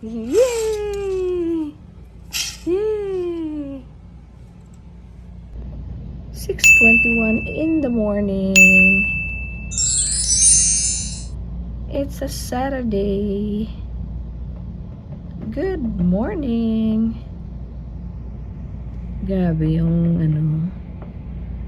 Yay! Yay! 6:21 in the morning. It's a Saturday. Good morning. Grabe yung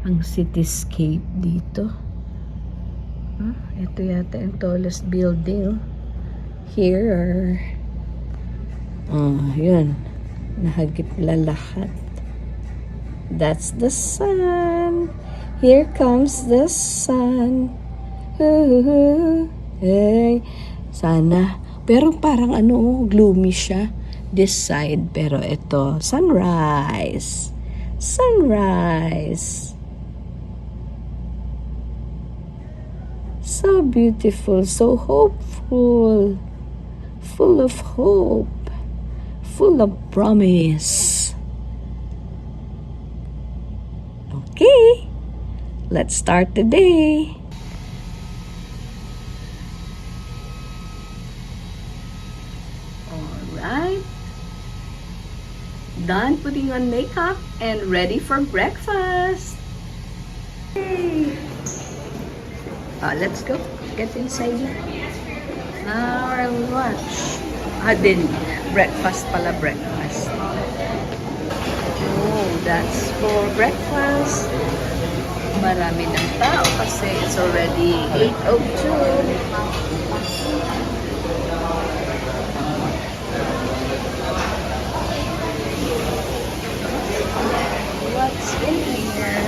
ang cityscape dito. Ito yata yung tallest building here. Yun. Nahagip lahat. That's the sun. Here comes the sun. Hey. Sana. Pero parang gloomy siya. This side. Pero ito, sunrise. Sunrise. So beautiful. So hopeful. Full of hope. Full of promise. Okay, let's start the day. Alright. Done putting on makeup and ready for breakfast. Hey. Let's go. Get inside. Our lunch. Din. Breakfast pala, breakfast. Oh, that's for breakfast. Marami ng tao kasi it's already 8:02. What's in here?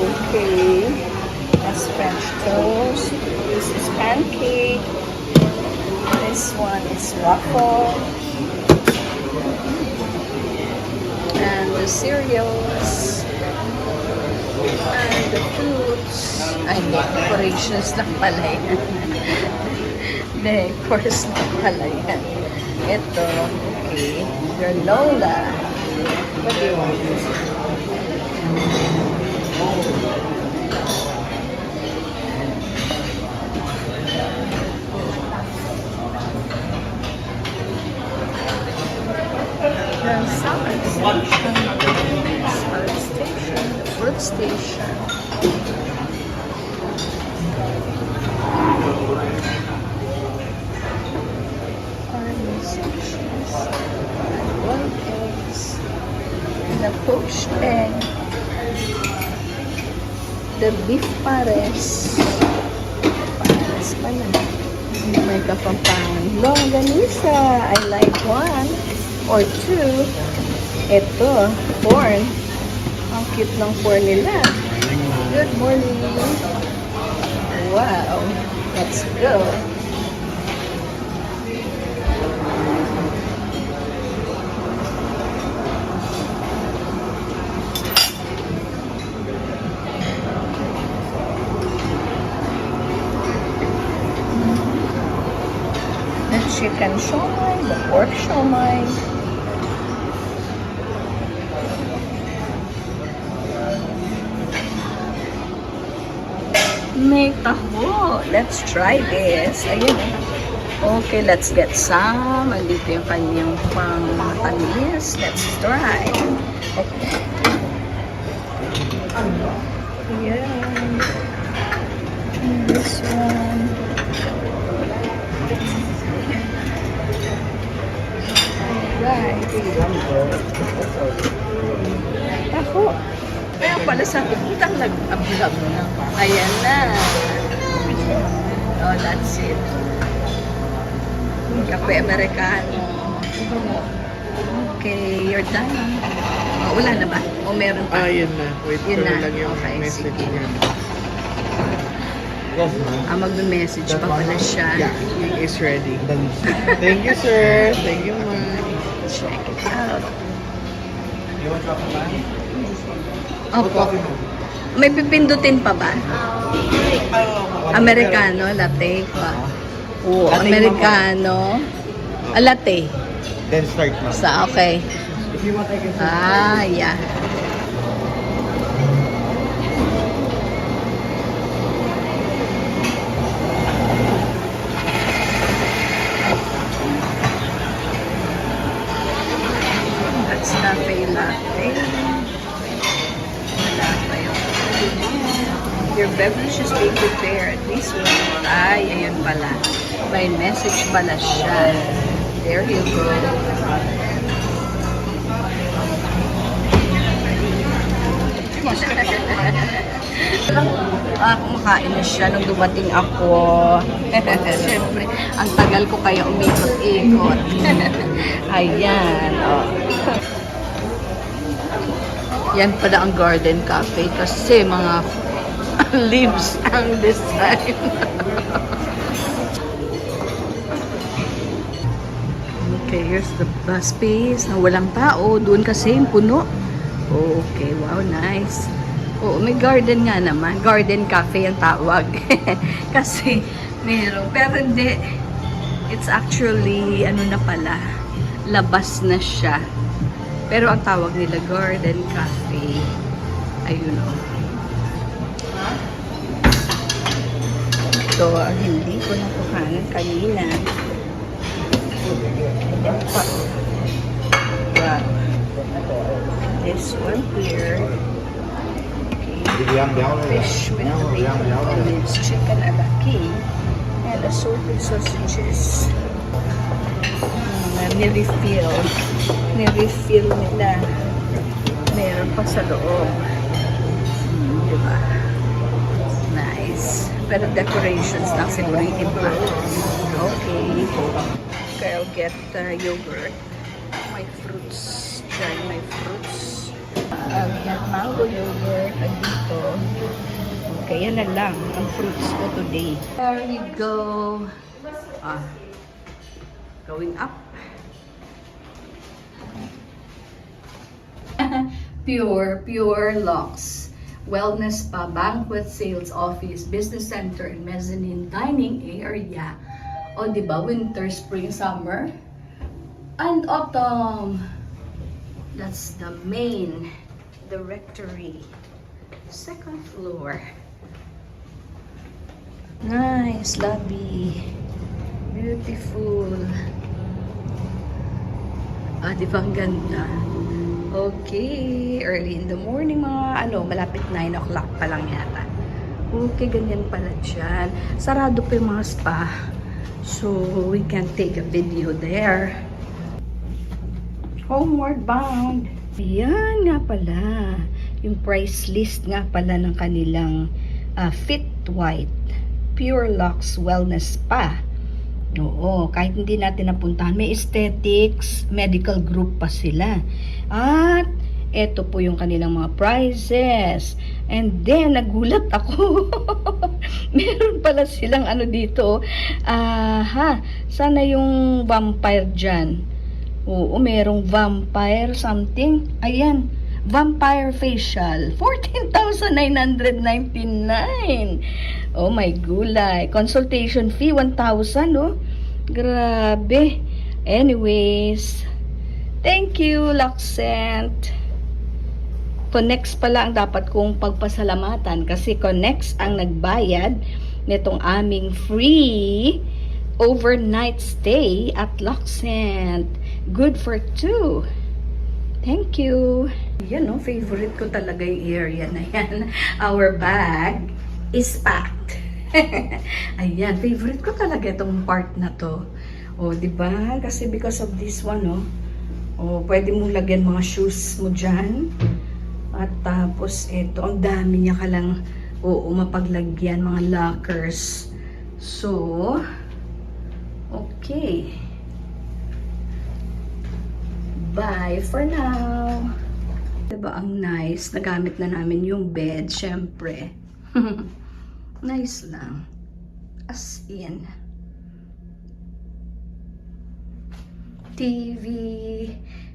Okay. That's French toast. This is pancake. This one is waffle. And the cereals. And the fruits. Ay, decorations lang pala yan. Decors lang pala yan. Ito, okay. Granola. What do you want? The salad station, the fruit station. Orange sections, boiled eggs, and the poached egg, the beef pares. Pares pala. May kapampangan. Longganisa. I like one. Or two. Ito, corn. Ang cute ng corn nila. Good morning. Wow. Let's go. The chicken siomai, the pork siomai. May taho. Let's try this. Ayun. Okay, let's get some. Andito yung kanyang pang matamis. Let's try. Okay. Ayan. And this one. Alright. Taho. Kaya pala sabi, kitang nag-vlog na. Ayan na. Oh, that's it. Kape Americano. Okay, you're done. Oh, wala na ba? O meron pa? Yun na. Wait ko Yun na. lang yung Okay, message sige. niya. Mag-message pa pala siya. Yeah, he is ready. Thank you, sir. Thank you, ma'am. Check it out. You want chocolate, ma'am? Opo. May pipindutin pa ba? Americano, latte. Oo, Americano. Latte. Then start, ma'am. Okay. If you want, I can Yeah. pala. May message pala siya. There you go. Kumakain na siya nung dumating ako. Siyempre, ang tagal ko kaya umikot-ikot. Ayan, oh. Yan pala ang garden cafe kasi mga leaves ang design. Okay, here's the bus space na walang tao. Doon kasi yung puno. Okay, wow, nice. Oo, may garden nga naman. Garden cafe ang tawag. Kasi meron. Pero hindi. It's actually, ano na pala, labas na siya. Pero ang tawag nila garden cafe. Ayun o. Ito ang hindi ko nakuhanan kanina. Wow. This one here. Fish with bacon, olives, chicken a la king, and assorted sausages. Nirefill. Nirefill nila. Meron pa sa loob. Diba? Nice. Pero decorations lang siguro yung iba. Okay. Okay, I'll get yogurt. My fruits. Try my fruits. I'll get mango yogurt. Dito. Okay, yan na lang ang fruits ko today. There you go. Going up. Pure Lux. Wellness spa, banquet, sales office, business center, and mezzanine dining area. O, diba? Winter, spring, summer, and autumn. That's the main directory. Second floor. Nice lobby. Beautiful. Diba ang ganda? Okay, early in the morning, mga malapit 9 o'clock pa lang yata. Okay, ganyan pala dyan. Sarado pa yung mga spa. So, we can take a video there. Homeward bound. Yan nga pala. Yung price list nga pala ng kanilang Fit White Pure Lux Wellness Spa. Oo, kahit hindi natin napuntahan, may aesthetics, medical group pa sila. At eto po yung kanilang mga prices. And then, nagulat ako. Meron pala silang dito. Sana yung vampire dyan. Oo, merong vampire something. Ayan, vampire facial. 14,999. Oh my gulay. Consultation fee, 1,000, oh. Grabe. Anyways, thank you, Luxent. Connects pala ang dapat kong pagpasalamatan kasi Connects ang nagbayad nitong aming free overnight stay at Luxent. Good for 2. Thank you. Yan, no? Favorite ko talaga yung area na yan. Our bag is packed. Ayan, favorite ko talaga itong part na to. O, diba? Kasi because of this one, no? O, pwede mong lagyan mga shoes mo dyan. At tapos, ito, ang dami niya ka lang, mapaglagyan, mga lockers. So, okay. Bye for now. Diba ang nice? Nagamit na namin yung bed, syempre. Nice lang. As in. TV.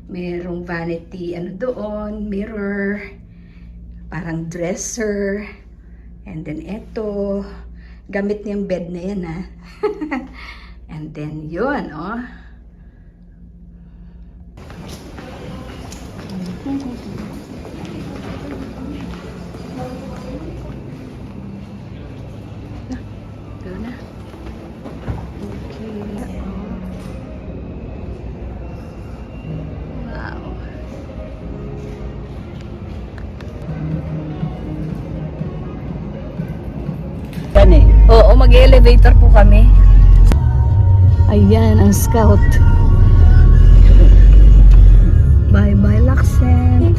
Merong vanity, doon, mirror. Parang dresser. And then eto. Gamit niya yung bed na yan, ha. And then yun, oh. Oo, mag-elevator po kami. Ayan, ang scout. Bye-bye, Laksent.